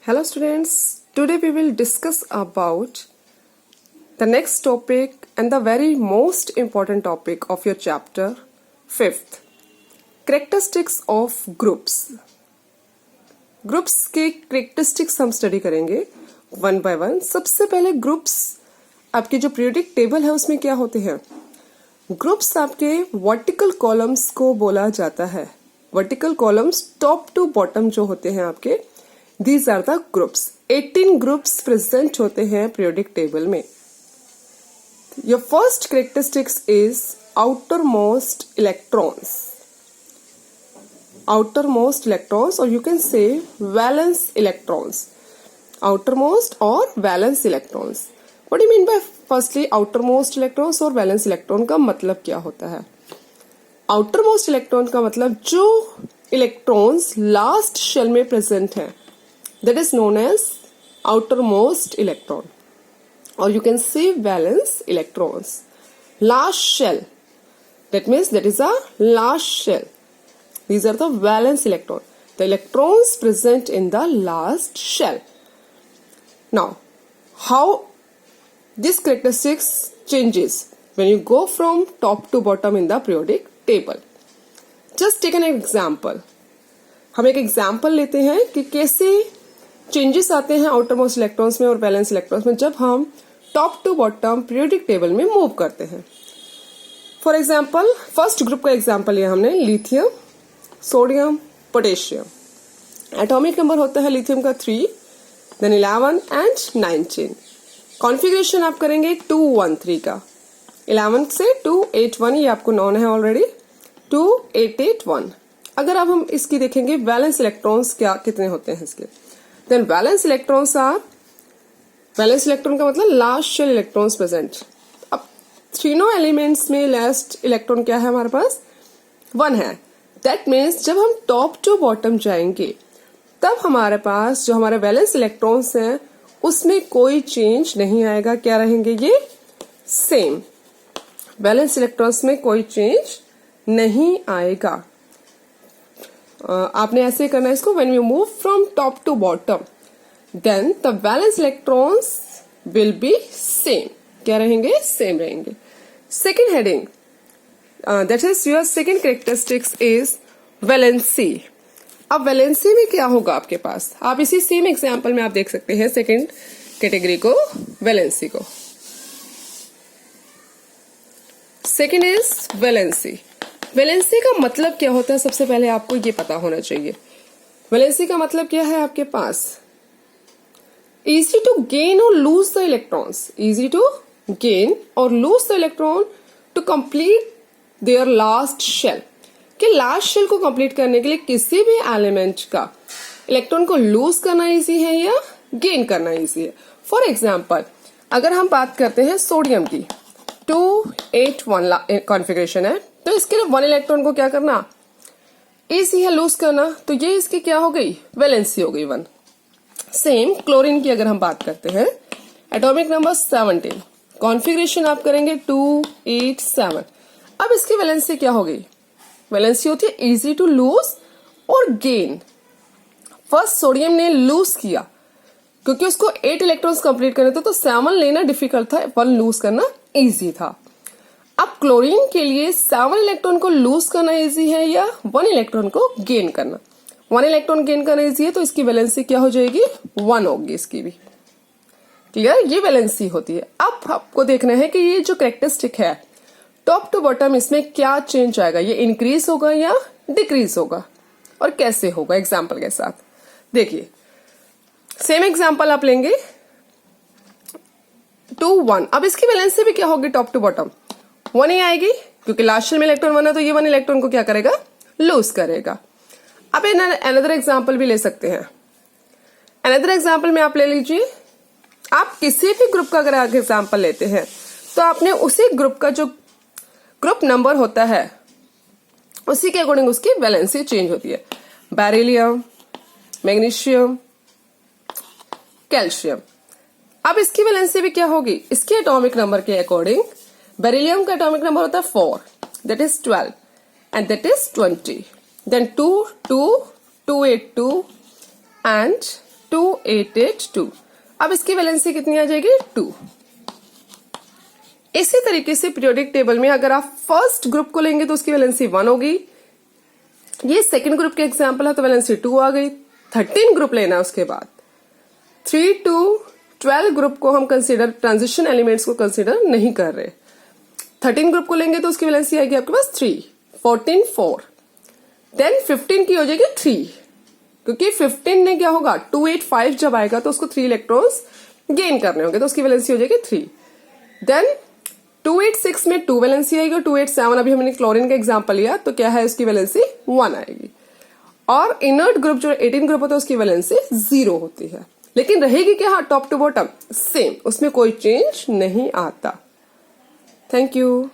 Hello students, today we will discuss about the next topic and the very most important topic of your chapter 5th, characteristics of groups. Groups के characteristics हम study करेंगे one by one. सबसे पहले groups आपकी जो periodic table है उसमें क्या होते हैं. ग्रुप्स आपके वर्टिकल कॉलम्स को बोला जाता है. Vertical columns top to bottom जो होते हैं आपके, these are the groups. 18 groups present होते हैं periodic table में. Your first characteristics is outermost electrons. Outermost electrons, or you can say valence electrons. Outermost or valence electrons. What do you mean by firstly outermost electrons और valence electron का मतलब क्या होता है? Outermost electron का मतलब जो electrons last shell में present हैं, that is known as outermost electron, or you can say valence electrons. Last shell, that means that is a last shell. These are the valence electron, the electrons present in the last shell. Now, how this characteristics changes when you go from top to bottom in the periodic table. Just take an example. हम एक example लेते हैं कि कैसे changes आते हैं outermost electrons में और वैलेंस इलेक्ट्रॉन्स में जब हम top to bottom periodic table में मूव करते हैं. फॉर एग्जाम्पल, फर्स्ट ग्रुप का एग्जाम्पल लिया हमने, lithium, sodium, potassium. Atomic number होता है लिथियम का 3, देन 11 एंड 19. कॉन्फ़िगरेशन आप करेंगे 213 का. 11 से 281, ये आपको नॉन है ऑलरेडी. 2881. अगर अब हम इसकी देखेंगे वैलेंस इलेक्ट्रॉन्स क्या कितने होते हैं इसके, then valence electrons are, valence electron का मतलब लास्ट शेल इलेक्ट्रॉन्स प्रेजेंट. अब तीनों एलिमेंट्स में लास्ट इलेक्ट्रॉन क्या है हमारे पास, 1 है. दैट मीन्स जब हम टॉप टू बॉटम जाएंगे तब हमारे पास जो हमारे वैलेंस इलेक्ट्रॉन्स हैं उसमें कोई चेंज नहीं आएगा. क्या रहेंगे ये सेम. वैलेंस इलेक्ट्रॉन्स में कोई चेंज नहीं आएगा. आपने ऐसे करना है इसको, when we move from top to bottom then the valence electrons will be same. क्या रहेंगे, सेम रहेंगे. Second heading, that is your second characteristics is valency. अब वैलेंसी में क्या होगा आपके पास, आप इसी सेम एग्जांपल में आप देख सकते हैं सेकेंड कैटेगरी को, वैलेंसी को. Second is valency. वैलेंसी का मतलब क्या होता है, सबसे पहले आपको ये पता होना चाहिए. वैलेंसी का मतलब क्या है आपके पास, इजी टू गेन और lose the electrons. Easy to gain और lose the electron to complete their last shell. कि लास्ट शेल को कंप्लीट करने के लिए किसी भी एलिमेंट का इलेक्ट्रॉन को लूज करना इजी है या गेन करना इजी है. फॉर एग्जाम्पल, अगर हम बात करते हैं सोडियम की, 281 कॉन्फ़िगरेशन है, तो इसके लिए 1 इलेक्ट्रॉन को क्या करना इजी है लूज करना, तो ये इसकी क्या हो गई, वैलेंसी हो गई 1. सेम क्लोरीन की अगर हम बात करते हैं, एटॉमिक नंबर 17, कॉन्फ़िगरेशन आप करेंगे 287. अब इसकी वैलेंसी क्या हो गई, वैलेंसी होती है इजी टू लूज और गेन. फर्स्ट सोडियम ने लूज किया क्योंकि उसको 8 इलेक्ट्रॉन्स कंप्लीट करने थे, तो 7 लेना डिफिकल्ट था, 1 लूज करना इजी था. अब क्लोरीन के लिए 7 इलेक्ट्रॉन को लूज करना इजी है या 1 इलेक्ट्रॉन को गेन करना. 1 इलेक्ट्रॉन गेन करना इजी है, तो इसकी वैलेंसी क्या हो जाएगी, 1 होगी इसकी भी. क्लियर, ये वैलेंसी होती है. अब आपको देखना है कि ये जो कैरेक्टरिस्टिक है टॉप टू बॉटम, इसमें क्या चेंज आएगा, ये इंक्रीज होगा या डिक्रीज होगा और कैसे होगा. एग्जाम्पल के साथ देखिए, सेम एग्जाम्पल आप लेंगे 2-1. अब इसकी वैलेंसी भी क्या होगी टॉप टू बॉटम, 1 ही आएगी क्योंकि लास्ट शेल में इलेक्ट्रॉन 1 है, तो ये 1 इलेक्ट्रॉन को क्या करेगा, लूज करेगा. अब अनदर एग्जाम्पल भी ले सकते हैं. अनदर एग्जाम्पल में आप ले लीजिए, आप किसी भी ग्रुप का अगर एग्जाम्पल लेते हैं तो आपने उसी ग्रुप का जो ग्रुप नंबर होता है उसी के अकॉर्डिंग उसकी वैलेंसी चेंज होती है. Beryllium, magnesium, calcium. अब इसकी वैलेंसी भी क्या होगी, इसके एटॉमिक नंबर के अकॉर्डिंग. बेरिलियम का एटॉमिक नंबर होता है 4, that is 12 and that is 20. Then 2, 2, 282 and 2 882। अब इसकी वैलेंसी कितनी आ जाएगी 2। इसी तरीके से पीरियोडिक टेबल में अगर आप फर्स्ट ग्रुप को लेंगे तो उसकी वैलेंसी 1 होगी। ये सेकंड ग्रुप के एग्जांपल है तो वैलेंसी 2 आ गई। 13 ग्रुप लेना है उसके बाद 3 to 12 ग्रुप को हम कंसीडर ट्रांजिशन एलिमेंट्स को कंसीडर नहीं कर रहे। 13 ग्रुप को लेंगे तो उसकी वैलेंसी आएगी आपके पास 3, 14 4, देन 15 की हो जाएगी 3, क्योंकि 15 ने क्या होगा 285 जब आएगा तो उसको 3 इलेक्ट्रॉन्स गेन करने होंगे तो उसकी वैलेंसी हो जाएगी 3। देन 286 में 2 वैलेंसी आएगी और 287 अभी हमने क्लोरीन का एग्जांपल लिया तो क्या है उसकी वैलेंसी 1 आएगी। और इनर्ट ग्रुप जो 18 ग्रुप होता है उसकी वैलेंसी 0 होती है, लेकिन रहेगी क्या टॉप टू बॉटम सेम, उसमें कोई चेंज नहीं आता। Thank you.